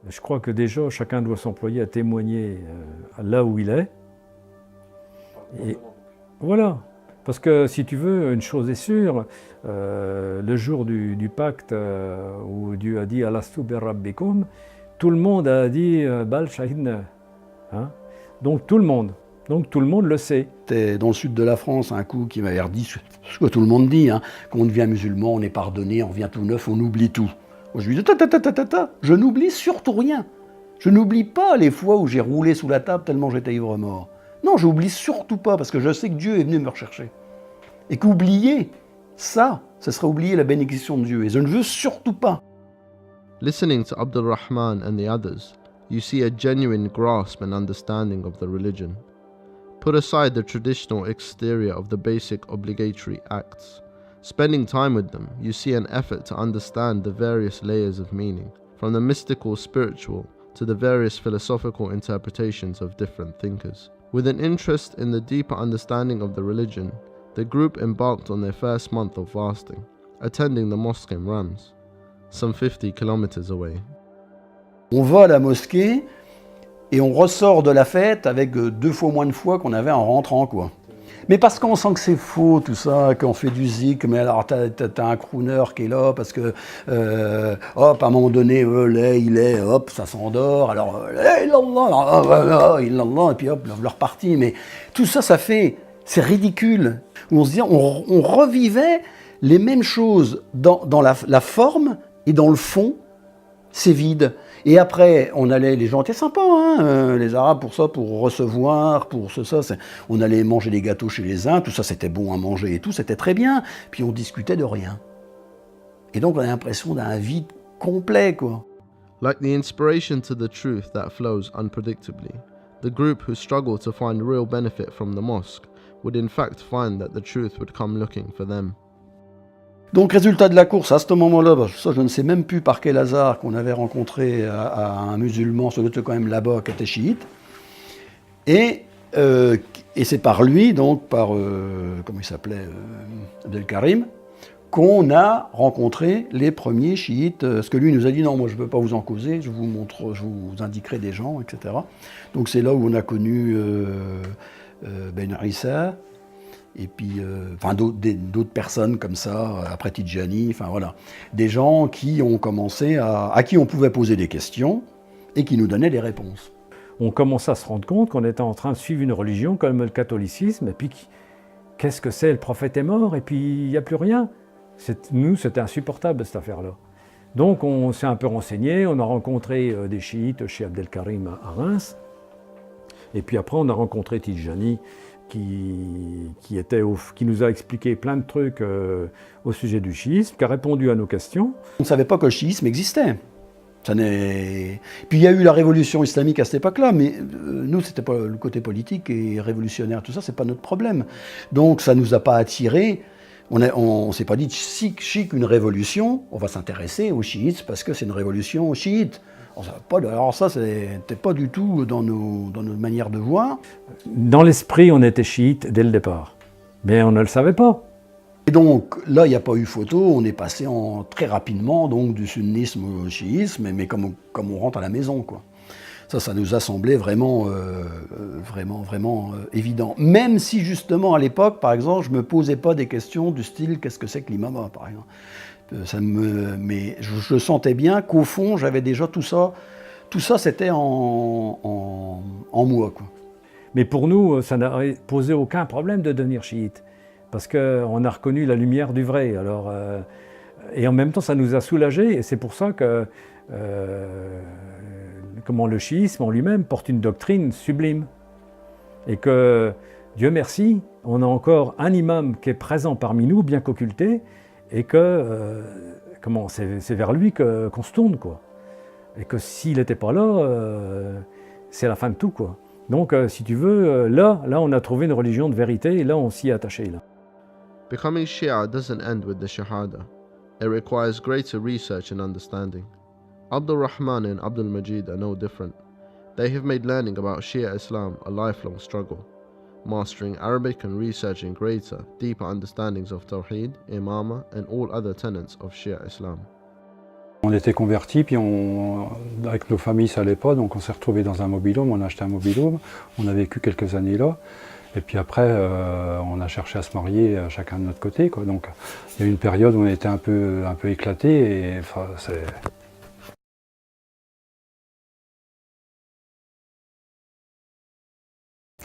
Je crois que déjà, chacun doit s'employer à témoigner là où il est. Et voilà. Parce que si tu veux, une chose est sûre, le jour du pacte où Dieu a dit Alastu bi rabbikum, tout le monde a dit Bal shahidna. Hein? Donc tout le monde. Donc tout le monde le sait. C'était dans le sud de la France un coup qui m'avait dit ce que tout le monde dit, hein, quand on devient musulman, on est pardonné, on revient tout neuf, on oublie tout. Moi je lui dis je n'oublie surtout rien. Je n'oublie pas les fois où j'ai roulé sous la table tellement j'étais ivre-mort. Non, j'oublie surtout pas parce que je sais que Dieu est venu me rechercher. Et qu'oublier ça, ce serait oublier la bénédiction de Dieu. Et je ne veux surtout pas. Listening to Abdul Rahman and the others, you see a genuine grasp and understanding of the religion. Put aside the traditional exterior of the basic obligatory acts. Spending time with them, you see an effort to understand the various layers of meaning, from the mystical spiritual to the various philosophical interpretations of different thinkers. With an interest in the deeper understanding of the religion, the group embarked on their first month of fasting, attending the mosque in Rams, some 50 kilometers away. On va à la mosquée et on ressort de la fête avec 2 fois moins de foi qu'on avait en rentrant, quoi. Mais parce qu'on sent que c'est faux tout ça, qu'on fait du zik, mais alors t'as un crooner qui est là parce que hop, à un moment donné, il est, hop, ça s'endort, alors illallah, et puis hop, leur parti. Mais tout ça, c'est ridicule. On se dit, on revivait les mêmes choses dans la forme et dans le fond, c'est vide. Et après, les gens étaient sympas, hein, les Arabes, pour ça, pour recevoir, pour ça. On allait manger des gâteaux chez les uns, tout ça, c'était bon à manger et tout, c'était très bien. Puis on discutait de rien. Et donc, on a l'impression d'un vide complet, quoi. Like the inspiration to the truth that flows unpredictably, the group who struggle to find real benefit from the mosque would in fact find that the truth would come looking for them. Donc, résultat de la course, à ce moment-là, ça je ne sais même plus par quel hasard qu'on avait rencontré à un musulman, ça doit être quand même là-bas, qui était chiite. Et c'est par lui, donc par, comment il s'appelait, Abdelkarim, qu'on a rencontré les premiers chiites. Parce que lui nous a dit, non, moi je ne peux pas vous en causer, je vous indiquerai des gens, etc. Donc c'est là où on a connu Ben Issa, et puis d'autres personnes comme ça, après Tidjani, enfin voilà. Des gens qui ont commencé à qui on pouvait poser des questions et qui nous donnaient des réponses. On commençait à se rendre compte qu'on était en train de suivre une religion comme le catholicisme, et puis qu'est-ce que c'est, le prophète est mort, et puis il n'y a plus rien. Nous, c'était insupportable cette affaire-là. Donc on s'est un peu renseigné, on a rencontré des chiites chez Abdelkarim à Reims, et puis après on a rencontré Tidjani, qui nous a expliqué plein de trucs au sujet du chiisme, qui a répondu à nos questions. On ne savait pas que le chiisme existait. Puis il y a eu la révolution islamique à cette époque-là, mais nous, c'était pas le côté politique et révolutionnaire, tout ça, c'est pas notre problème. Donc ça nous a pas attirés. On s'est pas dit, si une révolution, on va s'intéresser aux chiites parce que c'est une révolution chiite. Alors ça, c'était pas du tout dans nos manières de voir. Dans l'esprit, on était chiite dès le départ, mais on ne le savait pas. Et donc là, il n'y a pas eu photo, on est passé très rapidement donc, du sunnisme au chiisme, mais comme on rentre à la maison, quoi. Ça nous a semblé vraiment évident. Même si justement à l'époque, par exemple, je ne me posais pas des questions du style qu'est-ce que c'est que l'imama, par exemple. Mais je sentais bien qu'au fond, j'avais déjà tout ça c'était en moi, quoi. Mais pour nous, ça n'a posé aucun problème de devenir chiite, parce qu'on a reconnu la lumière du vrai. Alors, et en même temps, ça nous a soulagés, et c'est pour ça que le chiisme en lui-même porte une doctrine sublime. Et que, Dieu merci, on a encore un imam qui est présent parmi nous, bien qu'occulté, et que c'est vers lui qu'on se tourne, quoi. Et que s'il n'était pas là, c'est la fin de tout, quoi. Donc, si tu veux, là, on a trouvé une religion de vérité, et là, on s'y est attaché, là. Becoming Shia doesn't end with the Shahada. It requires greater research and understanding. Abdul Rahman and Abdul Majid are no different. They have made learning about Shia Islam a lifelong struggle, mastering Arabic and researching greater, deeper understandings of Tawheed, Imama, and all other tenets of Shia Islam. On était convertis, puis avec nos familles ça allait pas, donc on s'est retrouvés dans un mobil-home, on a acheté un mobil-home, on a vécu quelques années là, et puis après on a cherché à se marier chacun de notre côté, quoi. Donc il y a eu une période où on était un peu éclatés, et enfin, c'est...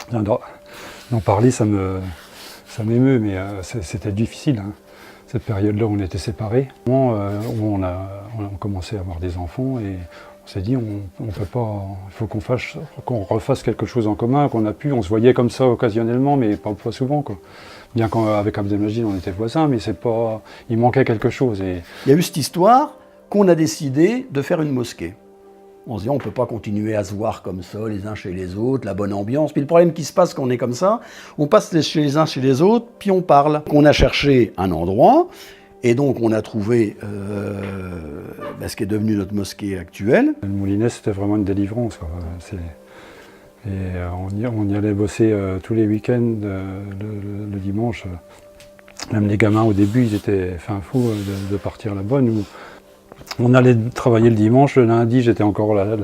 D'en parler, ça m'émeut, mais c'était difficile, hein. Cette période-là où on était séparés, où on commençait à avoir des enfants, et on s'est dit, on peut pas, il faut qu'on refasse quelque chose en commun, on se voyait comme ça occasionnellement, mais pas souvent, quoi. Bien qu'avec Abdelmajid on était voisins, mais il manquait quelque chose. Et... Il y a eu cette histoire qu'on a décidé de faire une mosquée. On se dit, on ne peut pas continuer à se voir comme ça, les uns chez les autres, la bonne ambiance. Puis le problème qui se passe quand on est comme ça, on passe chez les uns chez les autres, puis on parle. On a cherché un endroit, et donc on a trouvé ce qui est devenu notre mosquée actuelle. Le Moulinet, c'était vraiment une délivrance, quoi. On y allait bosser tous les week-ends, le dimanche. Même les gamins, au début, ils étaient fin fous de partir là-bas. Nous, on allait travailler le dimanche, le lundi j'étais encore là,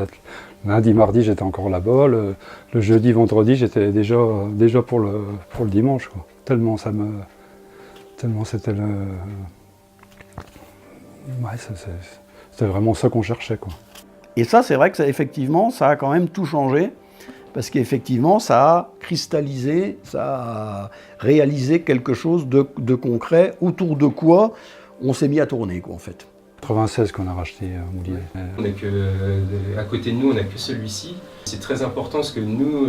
lundi, mardi j'étais encore là-bas, le jeudi, vendredi j'étais déjà pour le dimanche, quoi. Tellement c'était le... Ouais, c'était vraiment ça qu'on cherchait, quoi. Et ça, c'est vrai que effectivement, ça a quand même tout changé, parce qu'effectivement, ça a cristallisé, ça a réalisé quelque chose de concret, autour de quoi on s'est mis à tourner, quoi, en fait. 96 qu'on a racheté Moulinet. On a à côté de nous, on n'a que celui-ci. C'est très important parce que nous,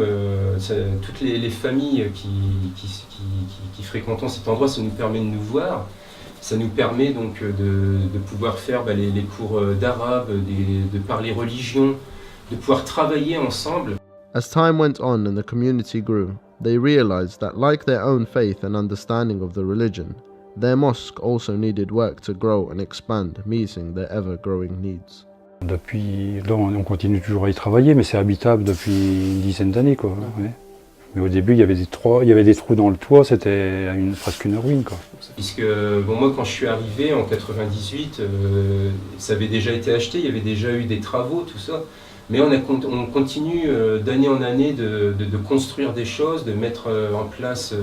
toutes les familles qui fréquentons cet endroit, ça nous permet de nous voir. Ça nous permet donc de pouvoir faire les cours d'arabe, de parler religion, de pouvoir travailler ensemble. As time went on and the community grew, they realized that like their own faith and understanding of the religion, their mosque also needed work to grow and expand, meeting their ever-growing needs. Depuis là, on continue toujours à y travailler, mais c'est habitable depuis une dizaine d'années, quoi. Ouais. Mais au début, il y avait des trous dans le toit, c'était presque une ruine, quoi. Puisque moi, quand je suis arrivé en 98, ça avait déjà été acheté, il y avait déjà eu des travaux, tout ça. Mais on continue d'année en année de construire des choses, de mettre en place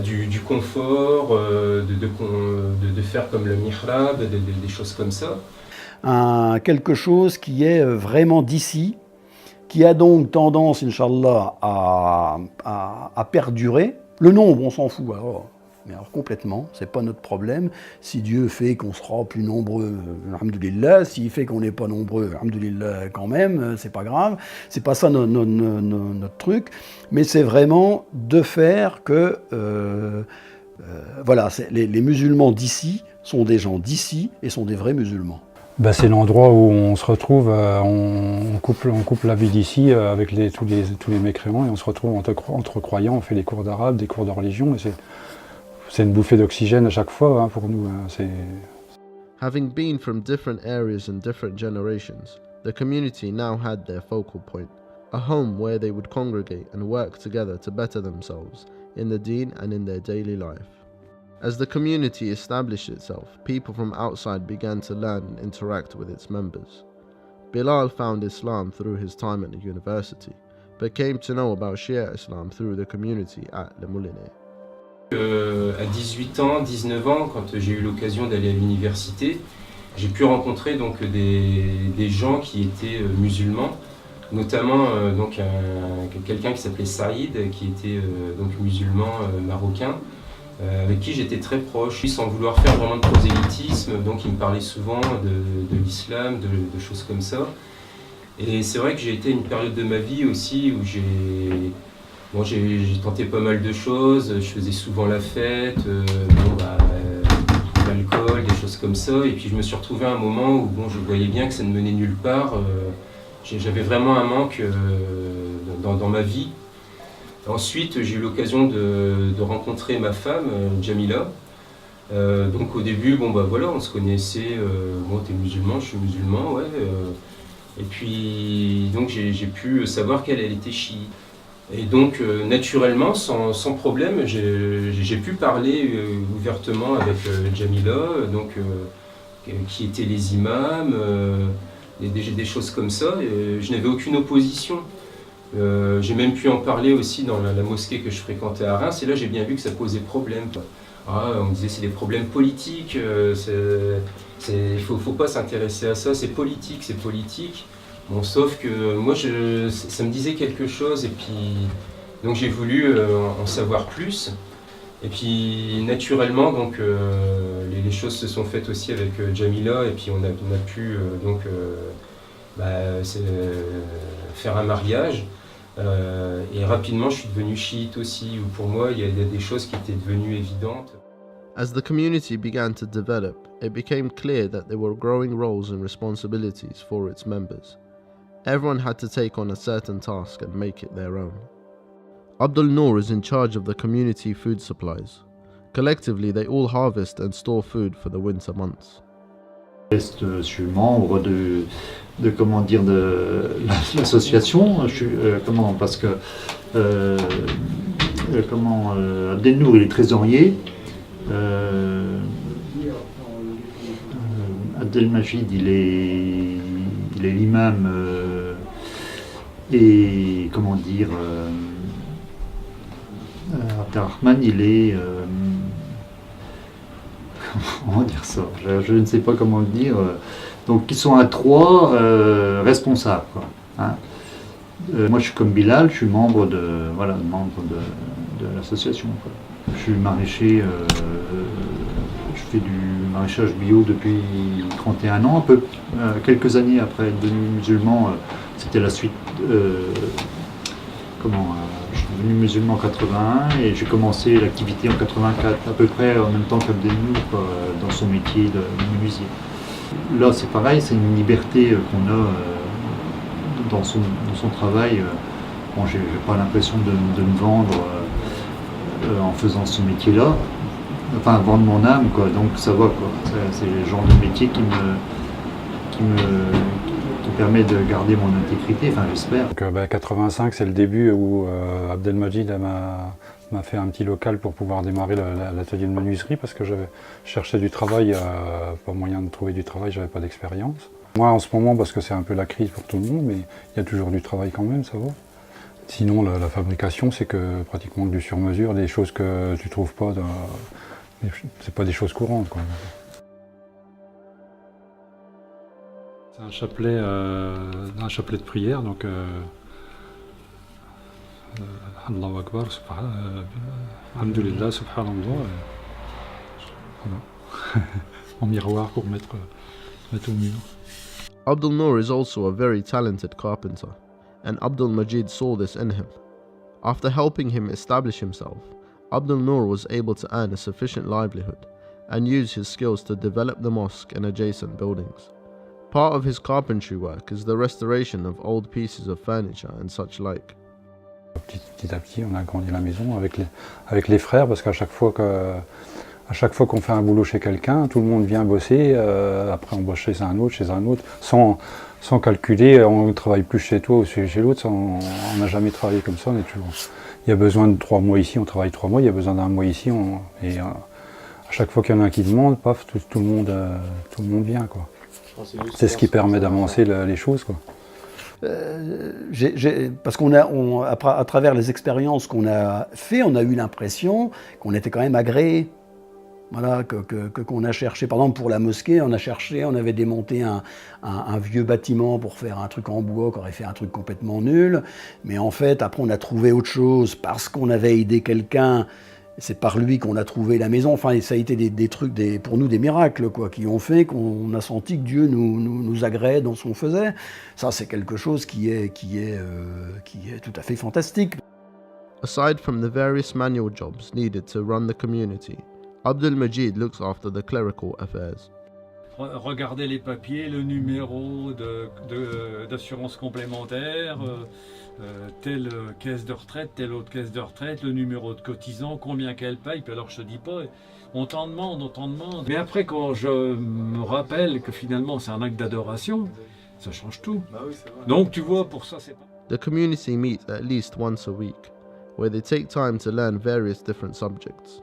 du confort, de faire comme le mihrab, des choses comme ça. Quelque chose qui est vraiment d'ici, qui a donc tendance, Inch'Allah, à perdurer. Le nombre, on s'en fout, mais alors complètement, c'est pas notre problème. Si Dieu fait qu'on sera plus nombreux, alhamdoulilah. S'il fait qu'on n'est pas nombreux, alhamdoulilah quand même, c'est pas grave. C'est pas ça notre truc, mais c'est vraiment de faire que, voilà, les musulmans d'ici sont des gens d'ici et sont des vrais musulmans. C'est l'endroit où on se retrouve, on coupe la vie d'ici avec tous les mécréants, et on se retrouve entre croyants, on fait des cours d'arabe, des cours de religion, et c'est une bouffée d'oxygène à chaque fois, hein, pour nous. Having been from different areas and different generations, the community now had their focal point, a home where they would congregate and work together to better themselves in the deen and in their daily life. As the community established itself, people from outside began to learn and interact with its members. Bilal found Islam through his time at the university, but came to know about Shia Islam through the community at Le Moulinet. À 18 ans, 19 ans, quand j'ai eu l'occasion d'aller à l'université, j'ai pu rencontrer donc des gens qui étaient musulmans, notamment quelqu'un qui s'appelait Saïd, qui était donc musulman marocain, avec qui j'étais très proche, sans vouloir faire vraiment de prosélytisme, donc il me parlait souvent de l'islam, de choses comme ça. Et c'est vrai que j'ai été à une période de ma vie aussi où j'ai tenté pas mal de choses, je faisais souvent la fête, l'alcool, des choses comme ça, et puis je me suis retrouvé à un moment où je voyais bien que ça ne menait nulle part, j'avais vraiment un manque dans ma vie. Ensuite, j'ai eu l'occasion de rencontrer ma femme, Jamila. Donc au début, on se connaissait, t'es musulman, je suis musulman, ouais. Et puis, donc j'ai pu savoir qu'elle était chiite. Et donc, naturellement, sans problème, j'ai pu parler ouvertement avec Jamila. Donc, qui étaient les imams, des choses comme ça. Et je n'avais aucune opposition. J'ai même pu en parler aussi dans la mosquée que je fréquentais à Reims, et là j'ai bien vu que ça posait problème, quoi. On me disait c'est des problèmes politiques, il faut pas s'intéresser à ça, c'est politique, c'est politique. Bon, sauf que moi ça me disait quelque chose, et puis donc j'ai voulu en savoir plus. Et puis naturellement, donc, les choses se sont faites aussi avec Jamila, et puis on a pu faire un mariage. Et rapidement, je suis devenu chiite aussi, où pour moi, il y a des choses qui étaient devenues évidentes. As the community began to develop, it became clear that there were growing roles and responsibilities for its members. Everyone had to take on a certain task and make it their own. Abdul Noor is in charge of the community food supplies. Collectively, they all harvest and store food for the winter months. Je suis membre de l'association. Parce que Abdel Nour il est trésorier. Abdel Majid il est l'imam et Abdelrahman il est comment dire ça, je ne sais pas comment le dire. Donc ils sont à 3 responsables, quoi, hein. Moi je suis comme Bilal, je suis membre de l'association, quoi. Je suis maraîcher, je fais du maraîchage bio depuis 31 ans, quelques années après être devenu musulman. C'était la suite. Je suis devenu musulman en 81 et j'ai commencé l'activité en 84, à peu près en même temps qu'Abdel Nour, dans son métier de menuisier. Là c'est pareil, c'est une liberté qu'on a dans son travail. Bon, j'ai pas l'impression de me vendre en faisant ce métier-là, enfin vendre mon âme, quoi. Donc ça va, quoi. C'est le genre de métier qui permet de garder mon intégrité, enfin j'espère. Donc, 85, c'est le début où Abdelmajid m'a fait un petit local pour pouvoir démarrer l'atelier de menuiserie, parce que je cherchais du travail, pas moyen de trouver du travail, j'avais pas d'expérience. Moi en ce moment, parce que c'est un peu la crise pour tout le monde, mais il y a toujours du travail quand même, ça va. Sinon la fabrication, c'est que pratiquement du sur-mesure, des choses que tu trouves pas, c'est pas des choses courantes, quoi. C'est un chapelet de prière, donc Allahu Akbar, Alhamdulillah, Subhanallah, voilà. En miroir pour mettre au mur. Abdul Noor is also a very talented carpenter, and Abdul Majid saw this in him. After helping him establish himself, Abdul Noor was able to earn a sufficient livelihood and use his skills to develop the mosque and adjacent buildings. Part of his carpentry work is the restoration of old pieces of furniture and such like. Petit à petit, on a agrandi la maison avec les frères, parce qu'à chaque fois qu'on fait un boulot chez quelqu'un, tout le monde vient bosser, après on bosse chez un autre, sans calculer, on ne travaille plus chez toi ou chez l'autre, on n'a jamais travaillé comme ça, on est toujours. Il y a besoin de 3 mois ici, on travaille 3 mois, il y a besoin d'un mois ici, et à chaque fois qu'il y en a un qui demande, paf, tout le monde vient, quoi. C'est ce qui permet d'avancer les choses, quoi. Parce à travers les expériences qu'on a fait, on a eu l'impression qu'on était quand même agréé. Voilà, qu'on a cherché, par exemple pour la mosquée, on avait démonté un vieux bâtiment pour faire un truc en bois, qui aurait fait un truc complètement nul, mais en fait après on a trouvé autre chose, parce qu'on avait aidé quelqu'un, c'est par lui qu'on a trouvé la maison. Enfin ça a été des trucs, pour nous des miracles, quoi, qui ont fait qu'on a senti que Dieu nous agréait dans ce qu'on faisait. Ça c'est quelque chose qui est tout à fait fantastique. Aside from the various manual jobs needed to run the community, Abdul Majid looks after the clerical affairs. Regardez les papiers, le numéro d'assurance complémentaire, telle caisse de retraite, telle autre caisse de retraite, le numéro de cotisant, combien qu'elle paye. Puis alors je te dis pas, on t'en demande. Mais après quand je me rappelle que finalement c'est un acte d'adoration, ça change tout. Bah oui, c'est vrai. Donc tu vois, pour ça c'est pas... The community meets at least once a week, where they take time to learn various different subjects.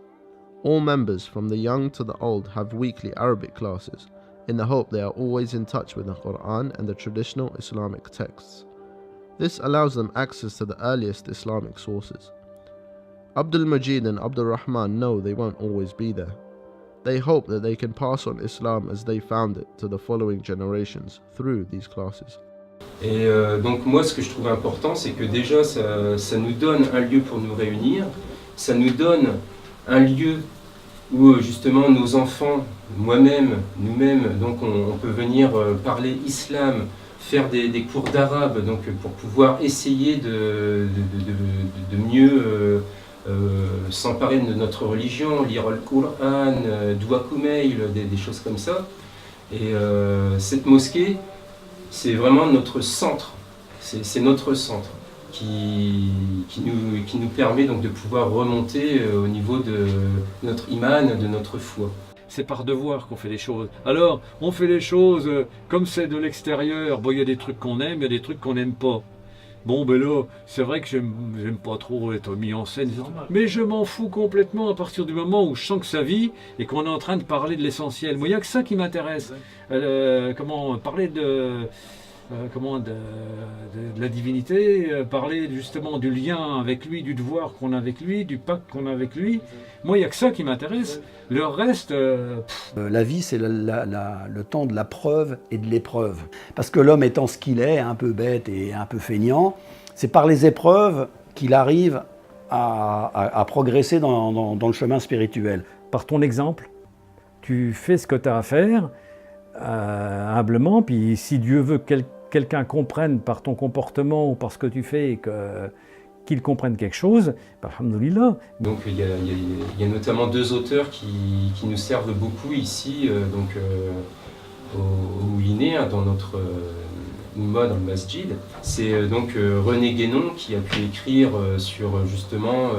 All members, from the young to the old, have weekly Arabic classes, in the hope they are always in touch with the Quran and the traditional Islamic texts. This allows them access to the earliest Islamic sources. Abdul Majid and Abdul Rahman know they won't always be there. They hope that they can pass on Islam as they found it to the following generations through these classes. Et donc moi, ce que je trouve important, c'est que déjà, ça nous donne un lieu pour nous réunir, ça nous donne un lieu où justement nos enfants, moi-même, nous-mêmes, donc on peut venir parler islam, faire des cours d'arabe, donc pour pouvoir essayer de mieux s'emparer de notre religion, lire le Coran, Dua Kumail, des choses comme ça. Et cette mosquée, c'est vraiment notre centre, c'est notre centre qui nous permet donc de pouvoir remonter au niveau de notre iman, de notre foi. C'est par devoir qu'on fait les choses. Alors, on fait les choses comme c'est de l'extérieur. Bon, il y a des trucs qu'on aime, il y a des trucs qu'on n'aime pas. Bon, ben là, c'est vrai que j'aime pas trop être mis en scène, mais je m'en fous complètement à partir du moment où je sens que ça vit et qu'on est en train de parler de l'essentiel. Moi, il n'y a que ça qui m'intéresse. Parler de la divinité, parler justement du lien avec lui, du devoir qu'on a avec lui, du pacte qu'on a avec lui. Moi, il n'y a que ça qui m'intéresse. Le reste... La vie, c'est le temps de la preuve et de l'épreuve. Parce que l'homme étant ce qu'il est, un peu bête et un peu feignant, c'est par les épreuves qu'il arrive à progresser dans le chemin spirituel. Par ton exemple, tu fais ce que tu as à faire, humblement, puis si Dieu veut que quelqu'un comprenne par ton comportement ou par ce que tu fais qu'il comprenne quelque chose, bah, alhamdoulilah. Donc il y a notamment deux auteurs qui nous servent beaucoup ici, au Moulinet, dans notre Oumma, dans le Masjid. C'est donc René Guénon qui a pu écrire sur justement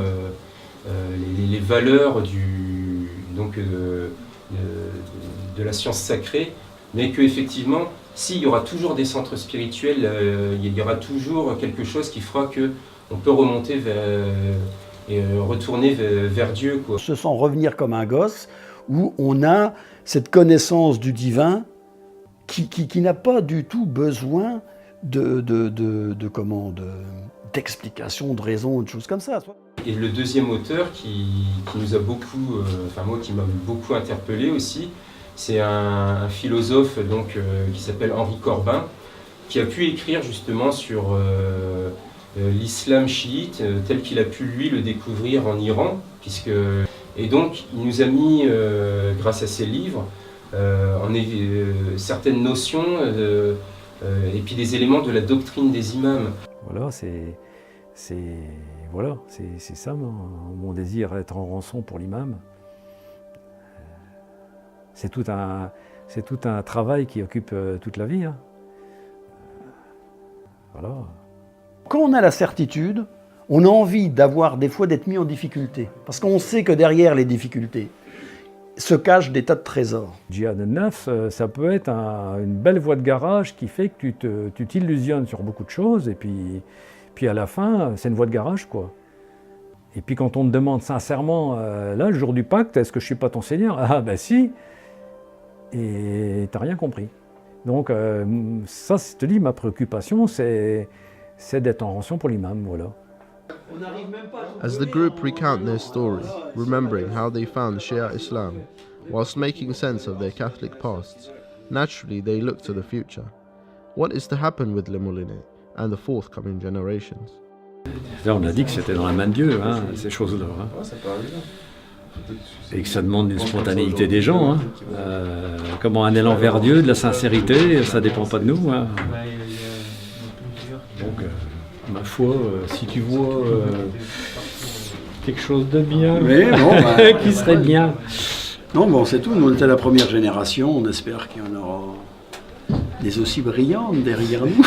les valeurs de la science sacrée, mais qu'effectivement, s'il y aura toujours des centres spirituels, il y aura toujours quelque chose qui fera qu'on peut remonter et retourner vers Dieu, quoi. On se sent revenir comme un gosse, où on a cette connaissance du divin qui n'a pas du tout besoin d'explications, de raisons, de choses comme ça. Et le deuxième auteur qui nous a beaucoup, qui m'a beaucoup interpellé aussi, c'est un philosophe qui s'appelle Henri Corbin, qui a pu écrire justement sur l'islam chiite tel qu'il a pu lui le découvrir en Iran, et donc il nous a mis, grâce à ses livres, certaines notions et puis des éléments de la doctrine des imams. Voilà, c'est ça mon désir, être en rançon pour l'imam. C'est tout un travail qui occupe toute la vie. Hein. Voilà. Quand on a la certitude, on a envie des fois d'être mis en difficulté. Parce qu'on sait que derrière les difficultés se cachent des tas de trésors. Djihad al-Nafs, ça peut être une belle voie de garage qui fait que tu t'illusionnes sur beaucoup de choses et puis à la fin, c'est une voie de garage, quoi. Et puis quand on te demande sincèrement, là, le jour du pacte, est-ce que je ne suis pas ton Seigneur? Ah ben si, et tu n'as rien compris. Donc ça, je te dis, ma préoccupation, c'est d'être en rançon pour l'imam, voilà. As the group recount their story, remembering how they found Shia Islam, whilst making sense of their Catholic pasts, naturally they look to the future. What is to happen with Le Moulinet and the forthcoming generations? Là, on a dit que c'était dans la main de Dieu, hein, ces choses-là. Hein. Et que ça demande une spontanéité des gens. Hein. Comment un élan vers Dieu, de la sincérité, ça ne dépend pas de nous. Hein. Donc, ma foi, si tu vois quelque chose de bien, qui serait bien. Non, bon, c'est tout. Nous, on était la première génération. On espère qu'il y en aura des aussi brillantes derrière nous.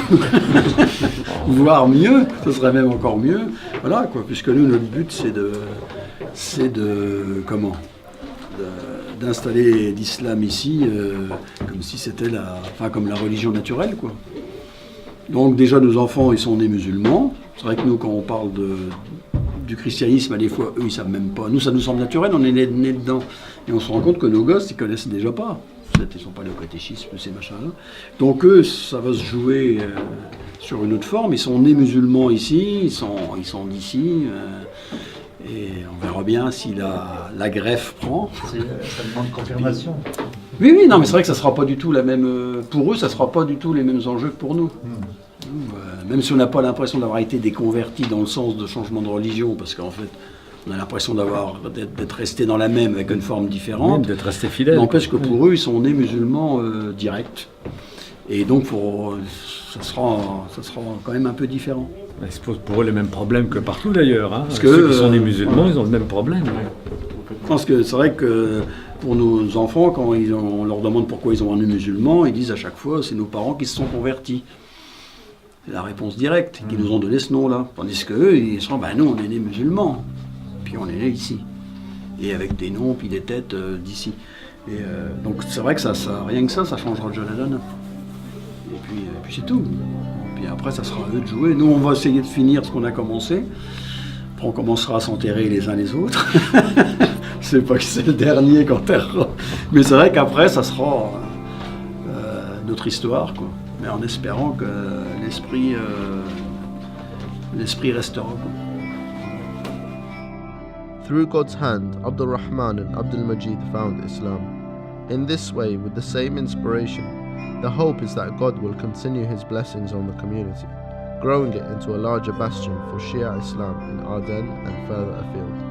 Voire mieux, ce serait même encore mieux. Voilà, quoi, puisque nous, notre but, d'installer l'islam ici comme si c'était comme la religion naturelle, quoi. Donc déjà nos enfants ils sont nés musulmans. C'est vrai que nous quand on parle du christianisme, des fois eux ils savent même pas. Nous ça nous semble naturel, on est nés dedans. Et on se rend compte que nos gosses ils connaissent déjà pas. peut-être ils sont pas allés au catéchisme, ces machins-là. Donc eux, ça va se jouer sur une autre forme. Ils sont nés musulmans ici, ils sont d'ici. Et on verra bien si la greffe prend. Ça demande confirmation. Oui, non, mais c'est vrai que ça sera pas du tout la même. Pour eux, ça sera pas du tout les mêmes enjeux que pour nous. Même si on n'a pas l'impression d'avoir été des convertis dans le sens de changement de religion, parce qu'en fait, on a l'impression d'être resté dans la même avec une forme différente. Même d'être resté fidèle. N'empêche que pour eux, ils sont nés musulmans directs. Et donc, ça sera quand même un peu différent. Ils se posent pour eux les mêmes problèmes que partout d'ailleurs. Hein. Parce que, ceux qui sont des musulmans, ils ont le même problème. Je pense que c'est vrai que pour nos enfants, quand on leur demande pourquoi ils ont un nom musulman, ils disent à chaque fois c'est nos parents qui se sont convertis. C'est la réponse directe, qui nous ont donné ce nom-là. Tandis qu'eux, ils seront nous on est nés musulmans, puis on est nés ici. Et avec des noms, puis des têtes d'ici. Et donc c'est vrai que ça, rien que ça changera déjà la donne. Et puis c'est tout. Puis après, ça sera à eux de jouer. Nous, on va essayer de finir ce qu'on a commencé. Après, on commencera à s'enterrer les uns les autres. C'est pas que c'est le dernier qu'enterrera. Mais c'est vrai qu'après, ça sera notre histoire, quoi. Mais en espérant que l'esprit restera, quoi. Through God's hand, Abdul Rahman and Abdul Majid found Islam. In this way, with the same inspiration, the hope is that God will continue His blessings on the community, growing it into a larger bastion for Shia Islam in Ardennes and further afield.